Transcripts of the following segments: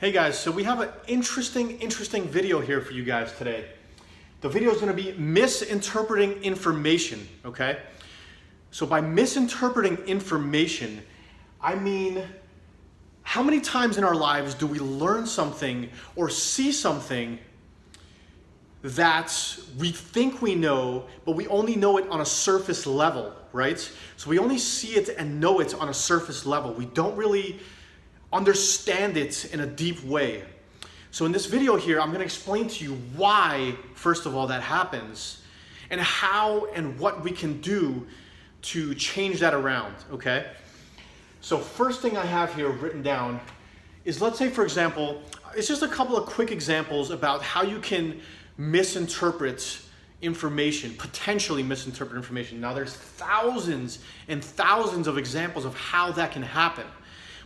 Hey guys, so we have an interesting video here for you guys today. The video is going to be misinterpreting information, okay? So by misinterpreting information, I mean, how many times in our lives do we learn something or see something that we think we know, but we only know it on a surface level, right? So we only see it and know it on a surface level. We don't really understand it in a deep way. So in this video here, I'm going to explain to you why, first of all, that happens, and how and what we can do to change that around, okay? So first thing I have here written down is, let's say, for example, it's just a couple of quick examples about how you can misinterpret information, potentially misinterpret information. Now there's thousands and thousands of examples of how that can happen.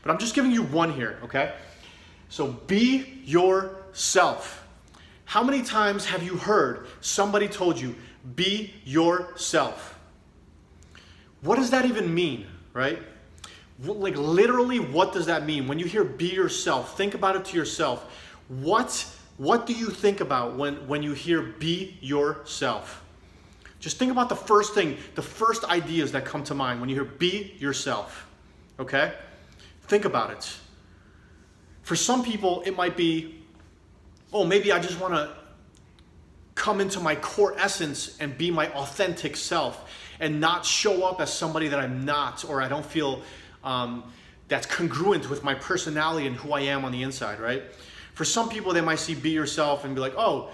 But I'm just giving you one here, okay? So be yourself. How many times have you heard somebody told you, be yourself? What does that even mean, right? Like literally, what does that mean? When you hear be yourself, think about it to yourself. What do you think about when you hear be yourself? Just think about the first thing, the first ideas that come to mind when you hear be yourself, okay? Think about it. For some people, it might be, oh, maybe I just want to come into my core essence and be my authentic self and not show up as somebody that I'm not, or I don't feel that's congruent with my personality and who I am on the inside, right? For some people, they might see be yourself and be like, oh,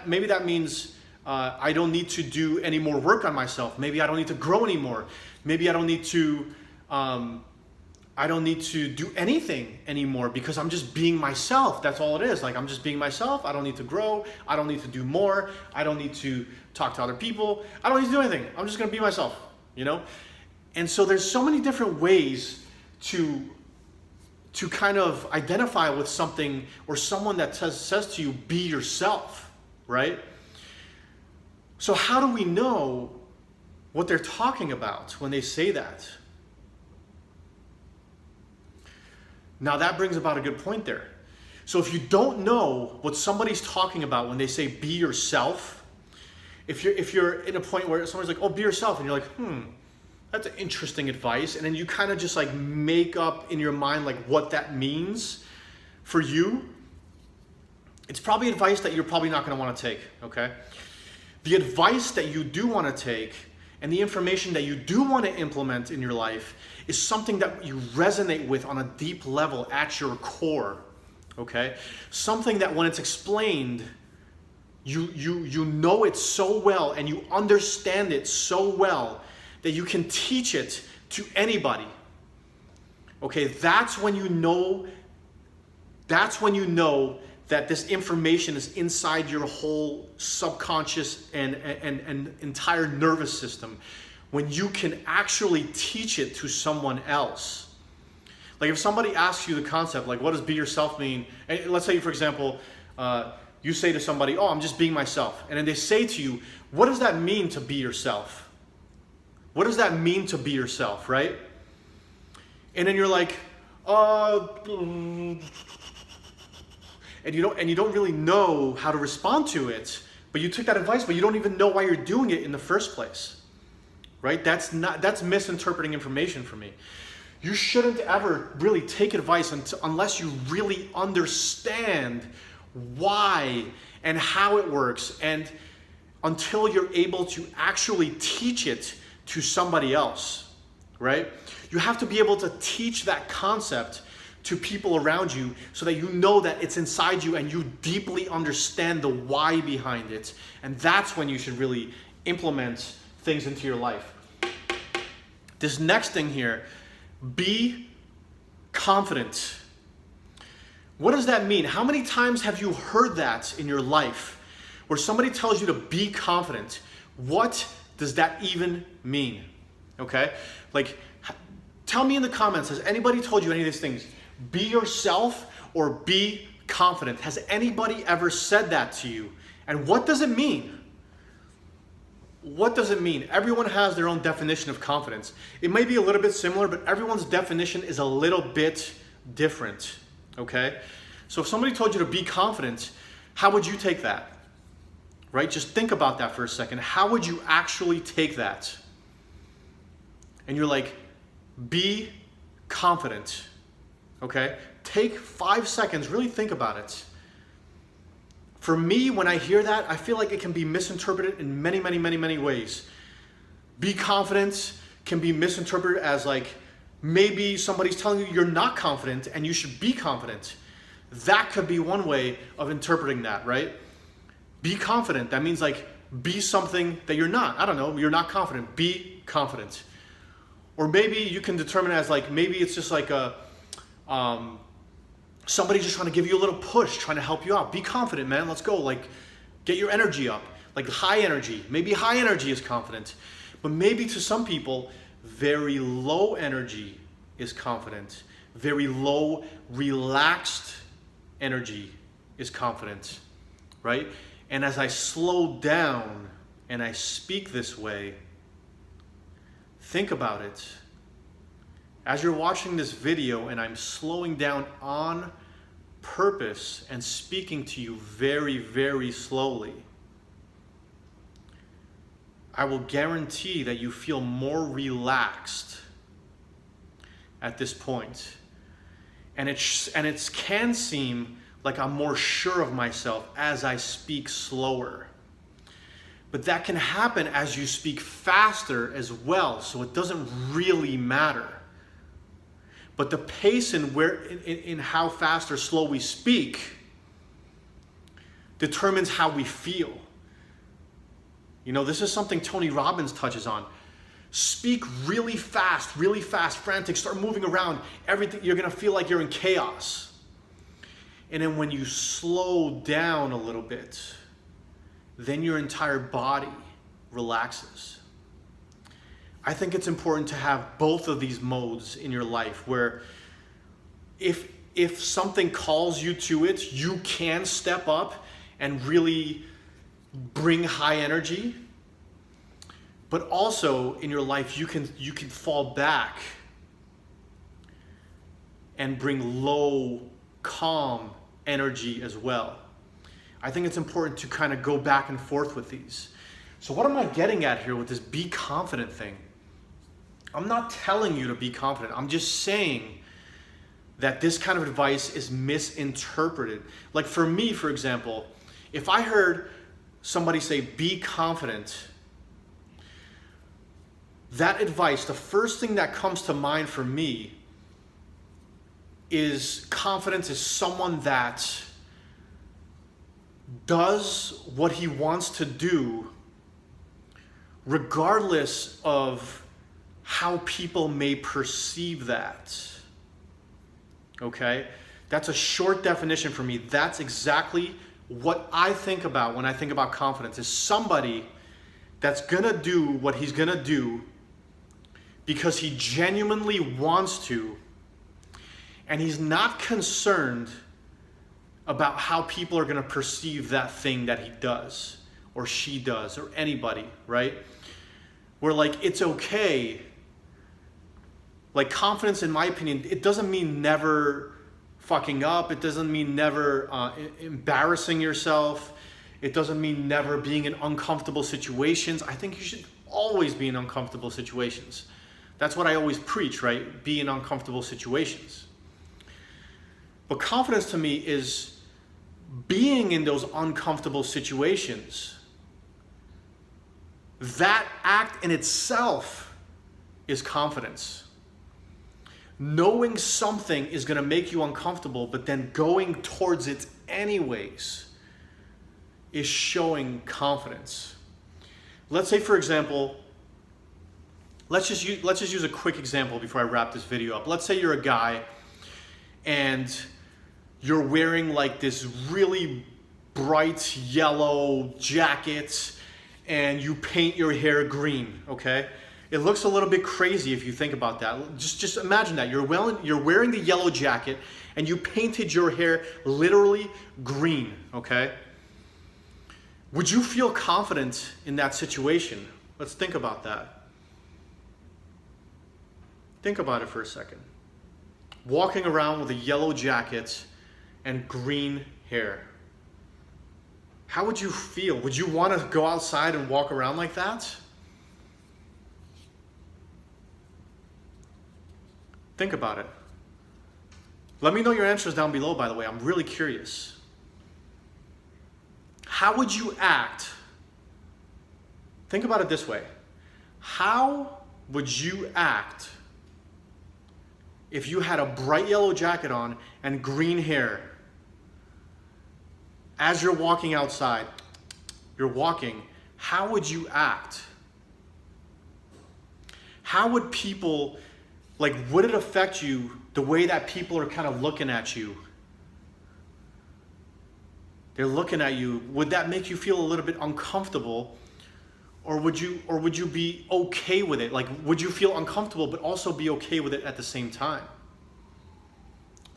maybe that means I don't need to do any more work on myself. Maybe I don't need to grow anymore. Maybe I don't need to do anything anymore because I'm just being myself. That's all it is. Like, I'm just being myself. I don't need to grow. I don't need to do more. I don't need to talk to other people. I don't need to do anything. I'm just going to be myself, you know? And so there's so many different ways to kind of identify with something or someone that says to you, be yourself, right? So how do we know what they're talking about when they say that? Now that brings about a good point there. So if you don't know what somebody's talking about when they say be yourself, if you're in a point where someone's like, oh, be yourself, and you're like, that's interesting advice, and then you kind of just like make up in your mind like what that means for you, it's probably advice that you're probably not going to want to take, okay? The advice that you do want to take and the information that you do want to implement in your life is something that you resonate with on a deep level at your core, okay? Something that when it's explained, you know it so well and you understand it so well that you can teach it to anybody. Okay, that's when you know that this information is inside your whole subconscious and entire nervous system, when you can actually teach it to someone else. Like if somebody asks you the concept, like what does be yourself mean? And let's say, for example, you say to somebody, oh, I'm just being myself. And then they say to you, what does that mean to be yourself? What does that mean to be yourself, right? And then you're like, and you don't really know how to respond to it, but you took that advice, but you don't even know why you're doing it in the first place, right? That's misinterpreting information for me. You shouldn't ever really take advice unless you really understand why and how it works, and until you're able to actually teach it to somebody else, right? You have to be able to teach that concept to people around you so that you know that it's inside you and you deeply understand the why behind it. And that's when you should really implement things into your life. This next thing here, be confident. What does that mean? How many times have you heard that in your life where somebody tells you to be confident? What does that even mean? Okay? Like, tell me in the comments, has anybody told you any of these things? Be yourself or be confident. Has anybody ever said that to you? And what does it mean? What does it mean? Everyone has their own definition of confidence. It may be a little bit similar, but everyone's definition is a little bit different, okay? So if somebody told you to be confident, how would you take that? Right? Just think about that for a second. How would you actually take that? And you're like, be confident. Okay? Take 5 seconds, really think about it. For me, when I hear that, I feel like it can be misinterpreted in many, many, many, many ways. Be confident can be misinterpreted as like, maybe somebody's telling you you're not confident and you should be confident. That could be one way of interpreting that, right? Be confident. That means like, be something that you're not. I don't know, you're not confident. Be confident. Or maybe you can determine as like, maybe it's just like a, somebody's just trying to give you a little push, trying to help you out. Be confident, man. Let's go. Like, get your energy up. Like high energy. Maybe high energy is confident. But maybe to some people, very low energy is confident. Very low, relaxed energy is confident, right? And as I slow down and I speak this way, think about it. As you're watching this video and I'm slowing down on purpose and speaking to you very, very slowly, I will guarantee that you feel more relaxed at this point. And it can seem like I'm more sure of myself as I speak slower. But that can happen as you speak faster as well, so it doesn't really matter. But the pace in how fast or slow we speak determines how we feel. You know, this is something Tony Robbins touches on. Speak really fast, frantic, start moving around. Everything, you're gonna feel like you're in chaos. And then when you slow down a little bit, then your entire body relaxes. I think it's important to have both of these modes in your life where if something calls you to it, you can step up and really bring high energy. But also in your life, you can fall back and bring low, calm energy as well. I think it's important to kind of go back and forth with these. So what am I getting at here with this be confident thing? I'm not telling you to be confident. I'm just saying that this kind of advice is misinterpreted. Like for me, for example, if I heard somebody say, be confident, that advice, the first thing that comes to mind for me is confidence is someone that does what he wants to do regardless of how people may perceive that. Okay? That's a short definition for me. That's exactly what I think about when I think about confidence, is somebody that's gonna do what he's gonna do because he genuinely wants to, and he's not concerned about how people are gonna perceive that thing that he does or she does or anybody, right? Where like, it's okay. Like confidence, in my opinion, it doesn't mean never fucking up. It doesn't mean never embarrassing yourself. It doesn't mean never being in uncomfortable situations. I think you should always be in uncomfortable situations. That's what I always preach, right? Be in uncomfortable situations. But confidence to me is being in those uncomfortable situations. That act in itself is confidence. Knowing something is going to make you uncomfortable, but then going towards it anyways is showing confidence. Let's say, for example, let's just use a quick example before I wrap this video up. Let's say you're a guy and you're wearing like this really bright yellow jacket and you paint your hair green, okay? It looks a little bit crazy if you think about that. Just imagine that. You're wearing the yellow jacket and you painted your hair literally green, okay? Would you feel confident in that situation? Let's think about that. Think about it for a second. Walking around with a yellow jacket and green hair. How would you feel? Would you want to go outside and walk around like that? Think about it. Let me know your answers down below, by the way. I'm really curious. How would you act? Think about it this way. How would you act if you had a bright yellow jacket on and green hair? As you're walking outside, you're walking, how would you act? How would people, would it affect you the way that people are kind of looking at you? They're looking at you. Would that make you feel a little bit uncomfortable? Or would you be okay with it? Would you feel uncomfortable but also be okay with it at the same time?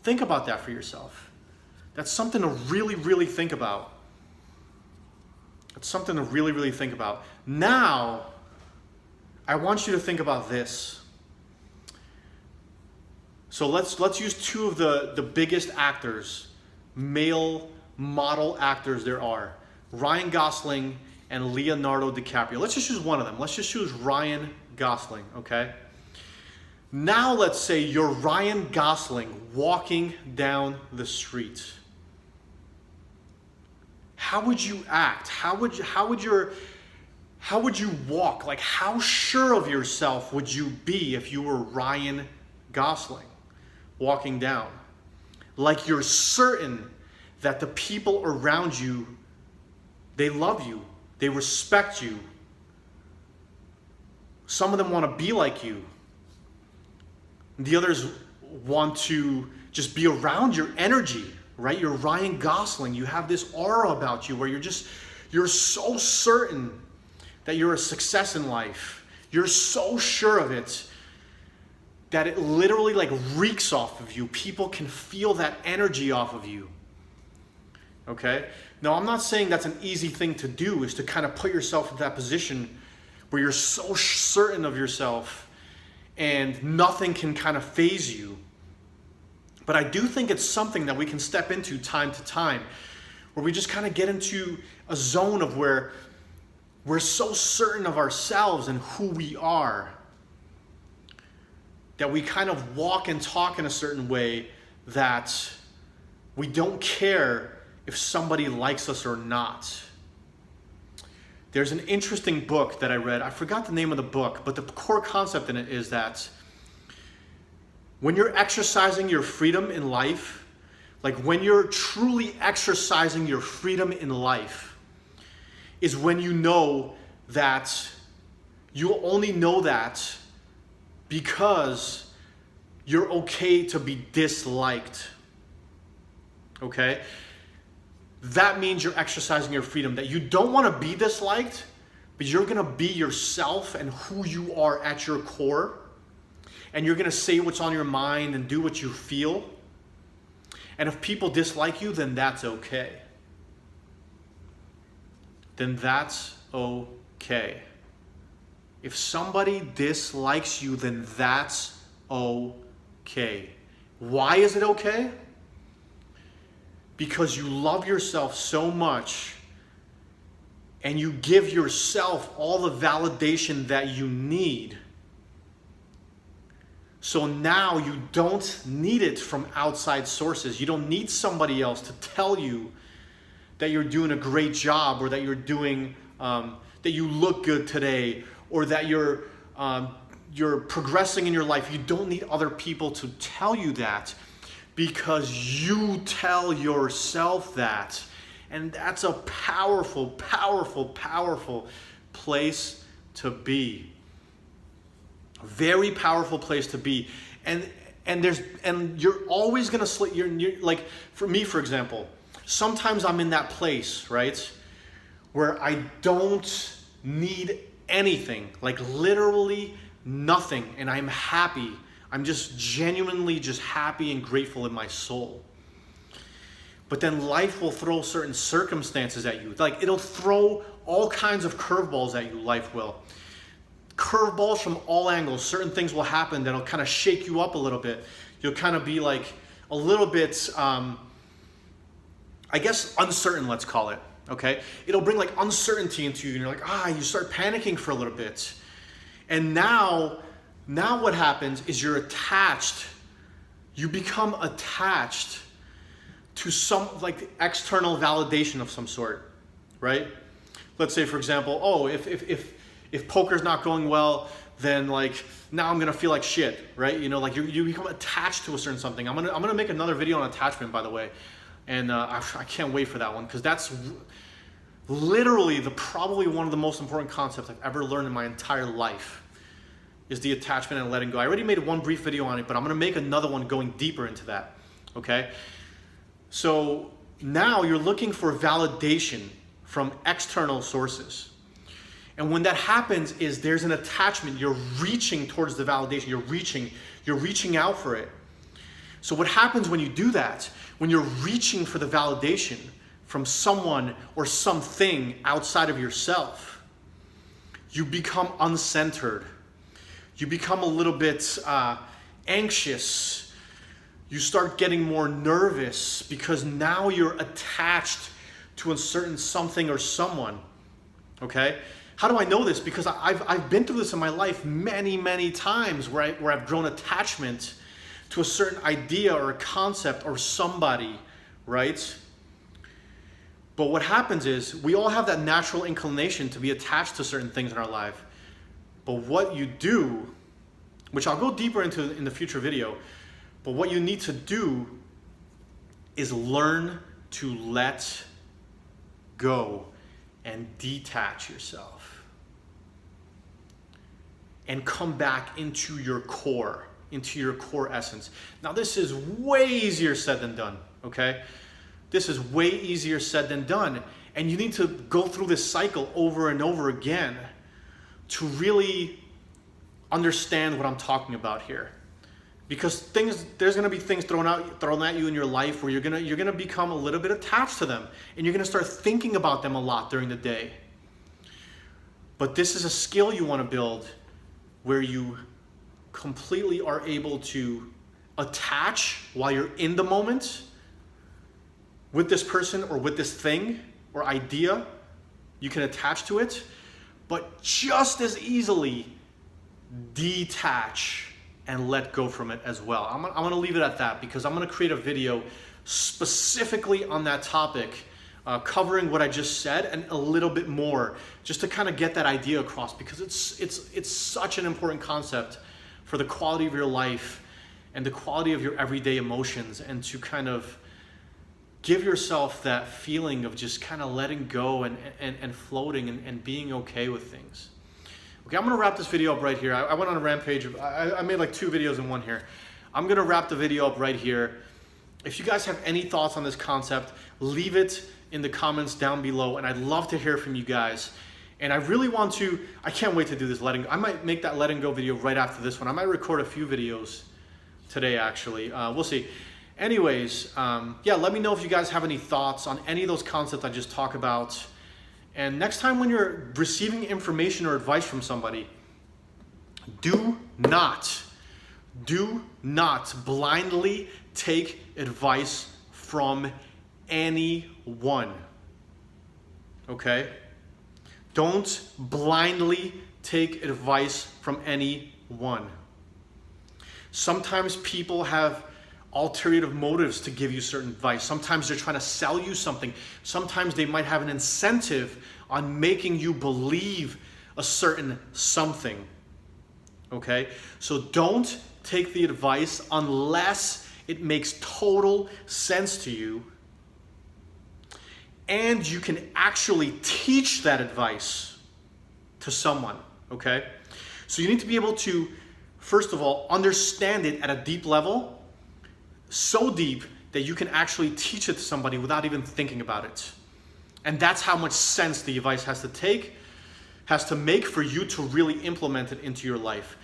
Think about that for yourself. That's something to really, really think about. That's something to really, really think about. Now, I want you to think about this. So let's use two of the biggest actors, male model actors there are. Ryan Gosling and Leonardo DiCaprio. Let's just use one of them. Let's just choose Ryan Gosling, okay? Now let's say you're Ryan Gosling walking down the street. How would you act? How would you walk? How sure of yourself would you be if you were Ryan Gosling walking down? You're certain that the people around you, they love you. They respect you. Some of them want to be like you. The others want to just be around your energy, right? You're Ryan Gosling. You have this aura about you where you're so certain that you're a success in life. You're so sure of it that it literally reeks off of you. People can feel that energy off of you. Okay? Now, I'm not saying that's an easy thing to do, is to kind of put yourself in that position where you're so certain of yourself and nothing can kind of faze you. But I do think it's something that we can step into time to time, where we just kind of get into a zone of where we're so certain of ourselves and who we are that we kind of walk and talk in a certain way that we don't care if somebody likes us or not. There's an interesting book that I read. I forgot the name of the book, but the core concept in it is that when you're exercising your freedom in life, when you're truly exercising your freedom in life, is when you know that you'll only know that because you're okay to be disliked. Okay? That means you're exercising your freedom, that you don't want to be disliked, but you're going to be yourself and who you are at your core. And you're going to say what's on your mind and do what you feel. And if people dislike you, then that's okay. Then that's okay. If somebody dislikes you, then that's okay. Why is it okay? Because you love yourself so much and you give yourself all the validation that you need. So now you don't need it from outside sources. You don't need somebody else to tell you that you're doing a great job, or that you're doing, that you look good today, or that you're progressing in your life. You don't need other people to tell you that, because you tell yourself that. And that's a powerful, powerful, powerful place to be. A very powerful place to be. And you're always going to slip. You're for me, for example, sometimes I'm in that place, right, where I don't need anything, literally nothing, and I'm happy. I'm just genuinely just happy and grateful in my soul. But then life will throw certain circumstances at you. It'll throw all kinds of curveballs at you, life will. Curveballs from all angles. Certain things will happen that'll kind of shake you up a little bit. You'll kind of be a little bit I guess, uncertain, let's call it, okay? It'll bring like uncertainty into you, and you're like, you start panicking for a little bit. And now what happens is you're attached, you become attached to some like external validation of some sort, right? Let's say, for example, if poker's not going well, then like now I'm gonna feel like shit, right? You know, like you become attached to a certain something. I'm gonna make another video on attachment, by the way, and I can't wait for that one, because that's literally probably one of the most important concepts I've ever learned in my entire life, is the attachment and letting go. I already made one brief video on it, but I'm gonna make another one going deeper into that, okay? So now you're looking for validation from external sources. And when that happens is there's an attachment, you're reaching towards the validation, you're reaching out for it. So what happens when you do that, when you're reaching for the validation from someone or something outside of yourself, you become uncentered. You become a little bit anxious. You start getting more nervous because now you're attached to a certain something or someone, okay? How do I know this? Because I've been through this in my life many times where I've grown attachment to a certain idea or a concept or somebody, right? But what happens is we all have that natural inclination to be attached to certain things in our life. But what you do, which I'll go deeper into in the future video, but what you need to do is learn to let go and detach yourself and come back into your core essence. Now this is way easier said than done, okay? This is way easier said than done, and you need to go through this cycle over and over again to really understand what I'm talking about here. Because there's gonna be things thrown at you in your life where you're gonna become a little bit attached to them, and you're gonna start thinking about them a lot during the day. But this is a skill you wanna build where you completely are able to attach while you're in the moment with this person or with this thing or idea. You can attach to it, but just as easily detach and let go from it as well. I'm gonna leave it at that, because I'm gonna create a video specifically on that topic, covering what I just said and a little bit more, just to kind of get that idea across, because it's such an important concept for the quality of your life and the quality of your everyday emotions, and to kind of give yourself that feeling of just kind of letting go and floating and being okay with things. Okay, I'm gonna wrap this video up right here. I went on a rampage. I made like 2 videos in one here. I'm gonna wrap the video up right here. If you guys have any thoughts on this concept, leave it in the comments down below, and I'd love to hear from you guys. And I really want to, I can't wait to do this letting go. I might make that letting go video right after this one. I might record a few videos today, actually. We'll see. Anyways, yeah, let me know if you guys have any thoughts on any of those concepts I just talked about. And next time when you're receiving information or advice from somebody, do not blindly take advice from anyone, okay? Don't blindly take advice from anyone. Sometimes people have ulterior motives to give you certain advice. Sometimes they're trying to sell you something. Sometimes they might have an incentive on making you believe a certain something, okay? So don't take the advice unless it makes total sense to you and you can actually teach that advice to someone, okay? So you need to be able to, first of all, understand it at a deep level, so deep that you can actually teach it to somebody without even thinking about it. And that's how much sense the advice has to make for you to really implement it into your life.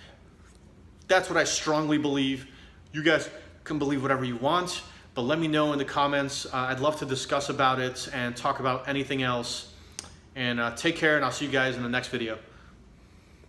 That's what I strongly believe. You guys can believe whatever you want, but let me know in the comments. I'd love to discuss about it and talk about anything else. And take care, and I'll see you guys in the next video.